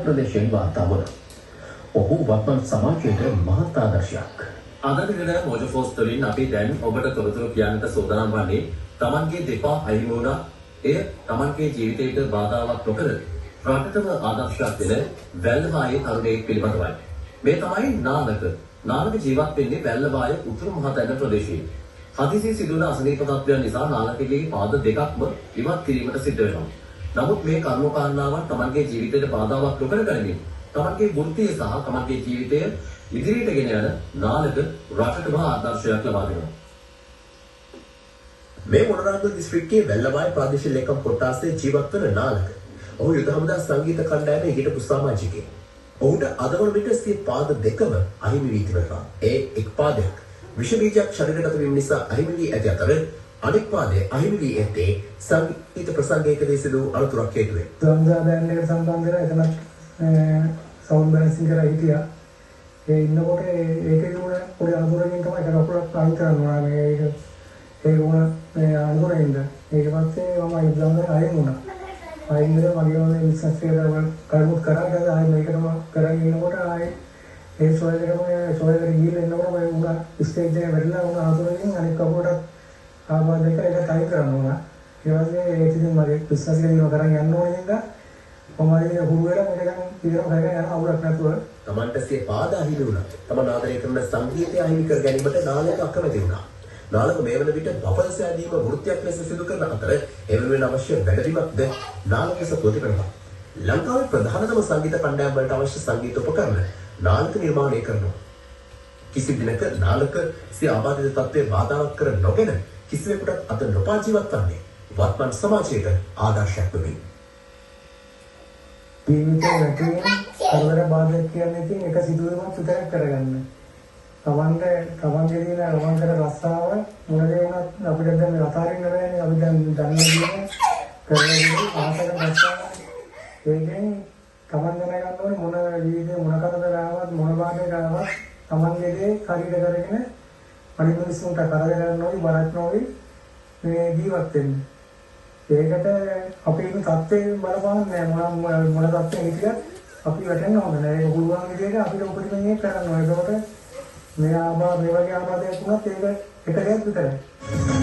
ප්‍රදේශයෙන් වාර්තා වුණා. ඔහු වත්මන් සමාජයට මහත් ආදර්ශයක්. අද දින මොජොෆෝස් තුළින් අපි දැන් ඔබට තොරතුරු කියන්නට සූදානම් වන්නේ තමන්ගේ දෙපා අහිමි වුණා. එය තමන්ගේ ජීවිතයට බාධාවක් නොකර රටටම ආදර්ශයක් දෙන වැල්ලවායේ තරුණයෙක් පිළිබඳවයි. මේ තමයි නාලක. නාලක ජීවත් වෙන්නේ වැල්ලවාය උතුරු මහතැන්න ප්‍රදේශයේ. හදිසි සිදුවන අසනීප තත්ත්වයන් නිසා නාලකගේ පාද දෙකක්ම ඉවත් කිරීමට සිද්ධ වෙනවා. නමුත් මේ කරුණු කාරණාවන් තමන්ගේ ජීවිතයට බාධාවක් නොකර ගනිමින් තමන්ගේ වෘත්තිය සහ තමන්ගේ ජීවිතය ඉදිරියට ගෙන යන නාලක රටටම ආදර්ශයක් ලබා දෙනවා. මේ මොනරාගල දිස්ත්‍රික්කයේ වැල්ලවාය ප්‍රාදේශීය ලේකම් කොට්ටාසේ ජීවත් වන නාලක. ඔහු යුද හමුදා සංගීත කණ්ඩායමේ හිටපු සමාජිකයෙක්. ඔහුට අදවන විට සිය පාද දෙකම අහිමි වී තිබෙනවා. ඒ එක් පාදයක් විෂ බීජයක් ශරීරගත වීම නිසා අහිමි වී ඇති අතර අනෙක් පාදය අහිමි වී ඇත්තේ සංගීත ප්‍රසංගයකදී සිදු අනතුරක් හේතුවෙන්. සංජා බෑන්ඩ් එකට සම්බන්ධ වෙලා එතන සවුන්ඩ් බැලන්සින් කරලා හිටියා. ඒ ඉන්නකොට ඒකේ වුණ පොඩි අනතුරකින් තමයි කකුලක් අයින් කරනවා. ඒක වුණ මේ අනතුරින්ද ඊට පස්සේ මම ඉස්ලාම් ආයෙත් වුණා. ආයෙත් මගේ වගේ බිස්නස් එකකට කරුත් කරා ආයෙත් මේකටම කරගෙන ඉන්නකොට ආයෙත් ඒ සොයලට ගිහින් එනකොට මම උනා ස්ටේජ් එකේ වැටලා උනා අනතුරකින් අනෙක් කකුලට ආබාධ එක තයි කරන්න උනා. ඒ වගේ ඒක ඉතින් මගේ බිස්නස් එක දිනව කරන් යන්න ඕනේ නේද? කොහොමද හුරු වෙලා මේක දැන් ඉතින් කරගෙන යන අවුලක් නැතුව තමන්ට සිය පාද අහිමි වුණා. තමන් ආදරය කරන සංගීතය අහිමි කර ගැනීමට නාලක අකමැති වුණා. නාලක මේ වන විට බපල් සෑදීම වෘත්තියක් ලෙස සිදු කරන අතර එවෙනුවෙන් අවශ්‍ය වැඩිවීමක්ද නාලක සපෝට් කරනවා. ලංකාවේ ප්‍රධානතම සංගීත කණ්ඩායම් වලට අවශ්‍ය සංගීත උපකරණ නාලක නිර්මාණය කරනවා. කිසි දිනක නාලක සිය ආබාධිත තත්ත්වයේ බාධාවක් කර නොගෙන කිසිවෙකුටත් අත නොපා ජීවත් වන්නේ වත්මන් සමාජයට ආදර්ශයක් වෙමි. ජීවිතේ වැටෙන කරදර බාධා කියන්නේ ඉතින් එක සිදුවීමක් විතරක් කරගන්න. තමන්ගේ දින රමන් කර රස්සාව මොන දේ වුණත් අපිට දැන් මේ අතාරින්න බෑනේ. අපි දැන් දන්නේ කරගෙන ආසක රස්සාව. ඒකෙන් තමන් දැනගන්න ඕනේ මොන ජීවිතේ මොන කරදර ආවත් මොන බාධා ආවත් තමන්ගේ දේ හරියට කරගෙන අනිත් මිනිස්සුන්ට කරදර නොවි බරක් නොවි මේ ජීවත් වෙන්න. ඒකට අපි ඉන්න තත්ත්වයෙන් බලපාන්නේ නැහැ. මොන තත්ත්වෙ හිටියත් අපි වැටෙන්න ඕනේ නැහැ. ඒක පුළුවන් විදිහට අපිට උපරිම මේක කරන්න ඕනේ. ඒකට මේ වගේ ආබාධයක් වුණත් ඒක එක දෙයක් විතරයි.